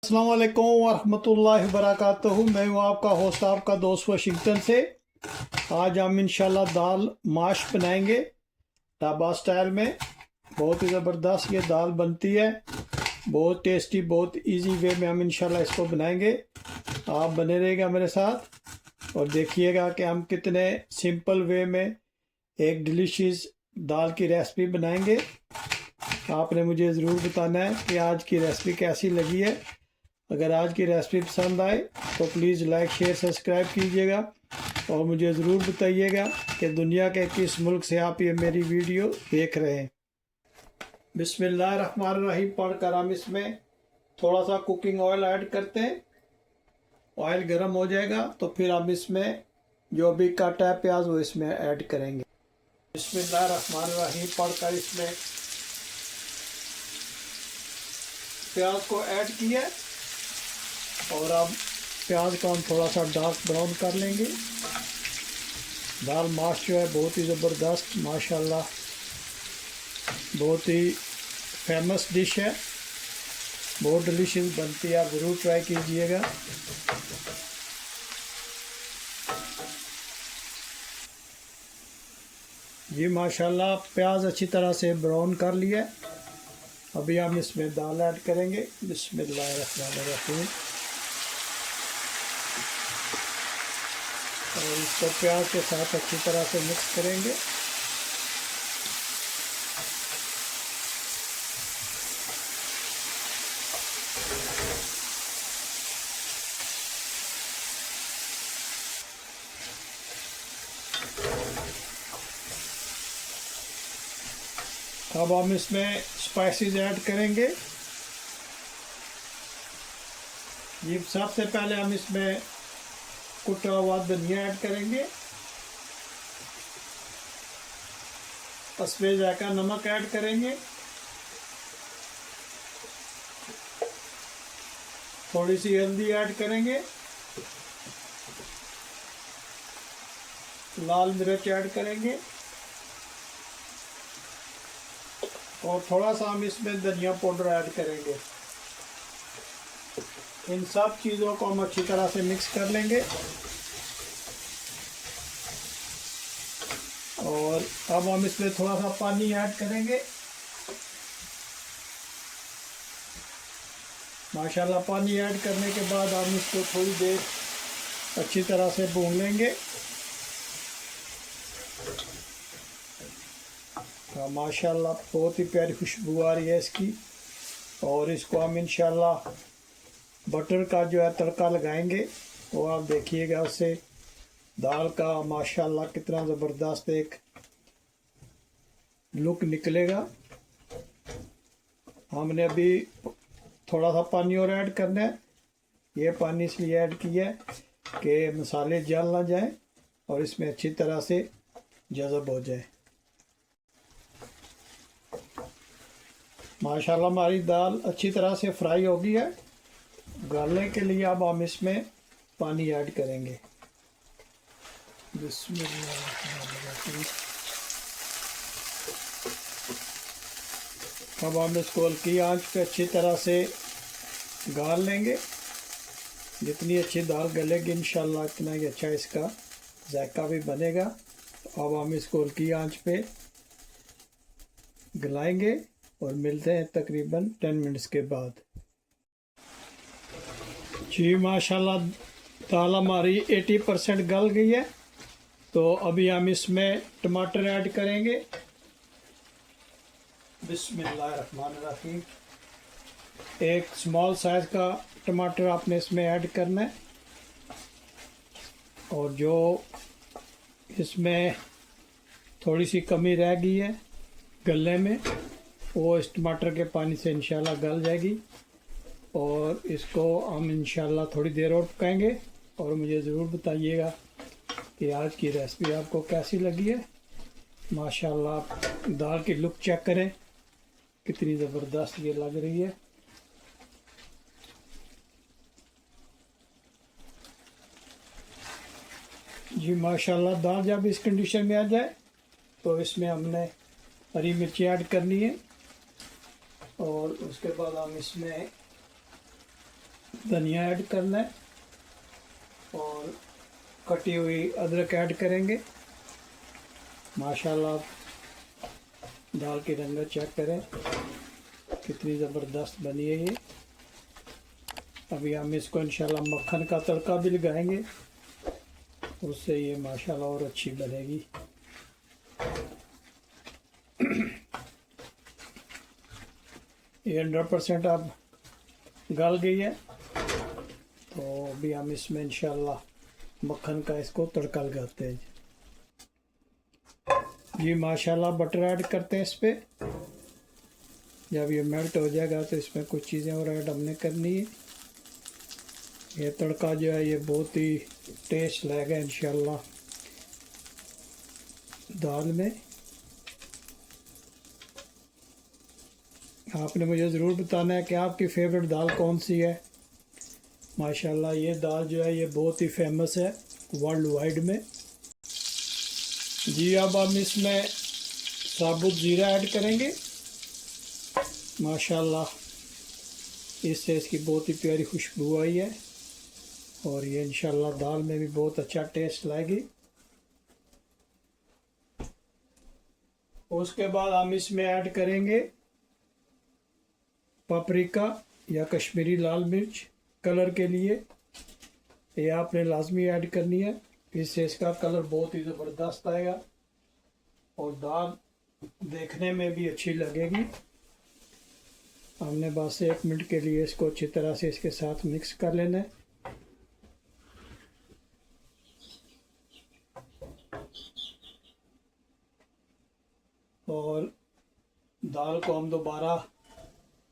अस्सलाम वालेकुम वरहमतुल्लाहि वबरकातुहू। मैं हूँ आपका होस्ट, आपका दोस्त वाशिंगटन से। आज हम इंशाल्लाह दाल माश बनाएंगे ढाबा स्टाइल में। बहुत ही ज़बरदस्त ये दाल बनती है, बहुत टेस्टी, बहुत इजी वे में हम इंशाल्लाह इसको बनाएंगे। आप बने रहिएगा मेरे साथ और देखिएगा कि हम कितने सिंपल वे में एक डिलीशियस दाल की रेसिपी बनाएंगे। आपने मुझे ज़रूर बताना है कि आज की रेसिपी कैसी लगी है। अगर आज की रेसिपी पसंद आए तो प्लीज़ लाइक शेयर सब्सक्राइब कीजिएगा और मुझे ज़रूर बताइएगा कि दुनिया के किस मुल्क से आप ये मेरी वीडियो देख रहे हैं। बिस्मिल्लाहिर्रहमानिर्रहीम पढ़कर हम इसमें थोड़ा सा कुकिंग ऑयल ऐड करते हैं। ऑयल गर्म हो जाएगा तो फिर हम इसमें जो भी काटा है प्याज वो इसमें ऐड करेंगे। बिस्मिल्लाहिर्रहमानिर्रहीम पढ़कर इसमें प्याज को ऐड किया और अब प्याज को हम थोड़ा सा डार्क ब्राउन कर लेंगे। दाल माश जो है बहुत ही ज़बरदस्त माशाल्लाह बहुत ही फेमस डिश है, बहुत डिलीशियस बनती है। आप ज़रूर ट्राई कीजिएगा। जी माशाल्लाह प्याज अच्छी तरह से ब्राउन कर लिया। अभी हम इसमें दाल ऐड करेंगे। बिस्मिल्लाहिर्रहमानिर्रहीम और इसको प्याज के साथ अच्छी तरह से मिक्स करेंगे। अब हम इसमें स्पाइसेस ऐड करेंगे। ये सबसे पहले हम इसमें कुटा हुआ धनिया ऐड करेंगे। अस्वे जायका नमक ऐड करेंगे। थोड़ी सी हल्दी ऐड करेंगे। लाल मिर्च ऐड करेंगे और थोड़ा सा हम इसमें धनिया पाउडर ऐड करेंगे। इन सब चीज़ों को हम अच्छी तरह से मिक्स कर लेंगे और अब हम इसमें थोड़ा सा पानी ऐड करेंगे। माशाल्लाह पानी ऐड करने के बाद हम इसको थोड़ी देर अच्छी तरह से भून लेंगे। माशाल्लाह बहुत ही प्यारी खुशबू आ रही है इसकी। और इसको हम इंशाल्लाह बटर का जो है तड़का लगाएंगे। वो आप देखिएगा, उससे दाल का माशाल्लाह कितना ज़बरदस्त एक लुक निकलेगा। हमने अभी थोड़ा सा पानी और ऐड करना है। ये पानी इसलिए ऐड किया है कि मसाले जल ना जाए और इसमें अच्छी तरह से जज़ब हो जाए। माशाल्लाह हमारी दाल अच्छी तरह से फ्राई हो गई है। गालने के लिए अब हम इसमें पानी ऐड करेंगे। बिस्मिल्लाह। अब हम इसको हल्की आंच पे अच्छी तरह से गाल लेंगे। जितनी अच्छी दाल गलेगी इंशाल्लाह इतना ही अच्छा इसका जायका भी बनेगा। तो अब हम इसको हल्की आंच पे गलाएंगे और मिलते हैं तकरीबन 10 मिनट्स के बाद। जी माशाल्लाह दाल हमारी 80% गल गई है। तो अभी हम इसमें टमाटर ऐड करेंगे। बिस्मिल्लाहिर्रहमानिर्रहीम एक स्मॉल साइज़ का टमाटर आपने इसमें ऐड करना है और जो इसमें थोड़ी सी कमी रह गई है गलने में वो इस टमाटर के पानी से इंशाल्लाह गल जाएगी। और इसको हम इंशाल्लाह थोड़ी देर और पकाएंगे और मुझे ज़रूर बताइएगा कि आज की रेसिपी आपको कैसी लगी है। माशाल्लाह दाल की लुक चेक करें कितनी ज़बरदस्त ये लग रही है। जी माशाल्लाह दाल जब इस कंडीशन में आ जाए तो इसमें हमने हरी मिर्ची ऐड करनी है और उसके बाद हम इसमें धनिया ऐड करना है और कटी हुई अदरक ऐड करेंगे। माशाल्लाह दाल की रंगत चेक करें कितनी ज़बरदस्त बनी है ये। अभी हम इसको इंशाल्लाह मक्खन का तड़का भी लगाएंगे, उससे ये माशाल्लाह और अच्छी बनेगी। ये 100% अब गल गई है, तो अभी हम इसमें इंशाल्लाह मक्खन का इसको तड़का लगाते हैं जी। माशाल्लाह बटर ऐड करते हैं इस पर। जब ये मेल्ट हो जाएगा तो इसमें कुछ चीज़ें और ऐड हमने करनी है। ये तड़का जो है ये बहुत ही टेस्ट लगेगा इंशाल्लाह दाल में। आपने मुझे ज़रूर बताना है कि आपकी फेवरेट दाल कौन सी है। माशाल्लाह ये दाल जो है ये बहुत ही फेमस है वर्ल्ड वाइड में जी। अब हम इसमें साबुत ज़ीरा ऐड करेंगे। माशाल्लाह इससे इसकी बहुत ही प्यारी खुशबू आई है और ये इंशाल्लाह दाल में भी बहुत अच्छा टेस्ट लाएगी। उसके बाद हम इसमें ऐड करेंगे पापरिका या कश्मीरी लाल मिर्च कलर के लिए। ये आपने लाजमी ऐड करनी है, इससे इसका कलर बहुत ही ज़बरदस्त आएगा और दाल देखने में भी अच्छी लगेगी। हमने बस 1 मिनट के लिए इसको अच्छी तरह से इसके साथ मिक्स कर लेना है। और दाल को हम दोबारा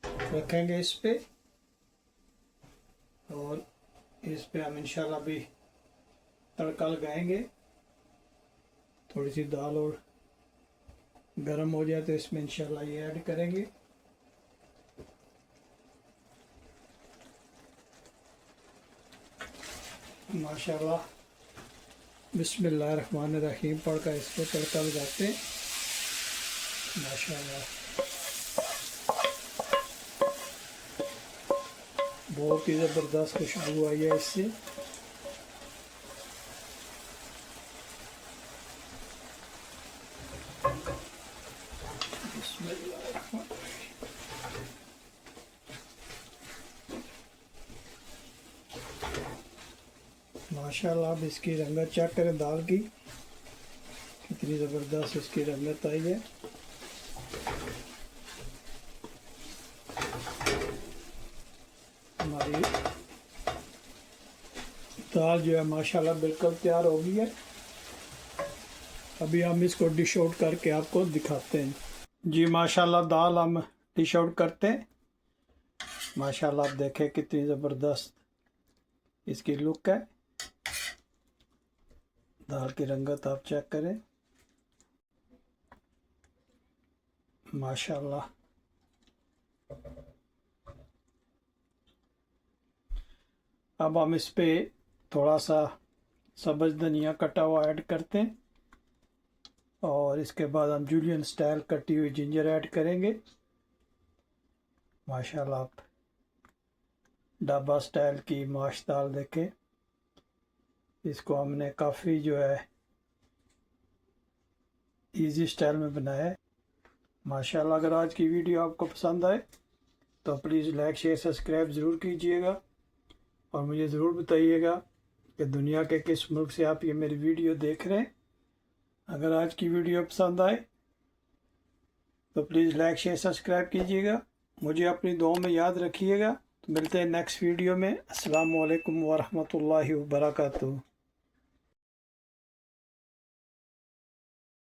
रखेंगे इस पे और इस पे हम इंशाल्लाह भी तड़का लगाएंगे। थोड़ी सी दाल और गरम हो जाए तो इसमें इंशाल्लाह ये ऐड करेंगे। माशाल्लाह बिस्मिल्लाहिर्रहमानिर्रहीम पढ़कर इसको तड़का लगाते हैं। माशाल्लाह बहुत ही ज़बरदस्त खुशबू आई है इससे। माशाल्लाह अब इसकी रंगत चेक करें दाल की कितनी ज़बरदस्त इसकी रंगत आई है। हमारी दाल जो है माशाल्लाह बिल्कुल तैयार हो गई है। अभी हम इसको डिश आउट करके आपको दिखाते हैं जी। माशाल्लाह दाल हम डिश आउट करते हैं। माशाल्लाह आप देखें कितनी ज़बरदस्त इसकी लुक है। दाल की रंगत आप चेक करें माशाल्लाह। अब हम इस पे थोड़ा सा सब्ज़ धनिया कटा हुआ ऐड करते हैं और इसके बाद हम जूलियन स्टाइल कटी हुई जिंजर ऐड करेंगे। माशाल्लाह आप ढाबा स्टाइल की माश दाल देखें, इसको हमने काफ़ी जो है इजी स्टाइल में बनाया है। माशाल्लाह अगर आज की वीडियो आपको पसंद आए तो प्लीज़ लाइक शेयर सब्सक्राइब ज़रूर कीजिएगा और मुझे ज़रूर बताइएगा कि दुनिया के किस मुल्क से आप ये मेरी वीडियो देख रहे हैं। अगर आज की वीडियो पसंद आए तो प्लीज़ लाइक शेयर सब्सक्राइब कीजिएगा। मुझे अपनी दुआ में याद रखिएगा। तो मिलते हैं नेक्स्ट वीडियो में। अस्सलामु अलैकुम व रहमतुल्लाहि व बरकातुहू।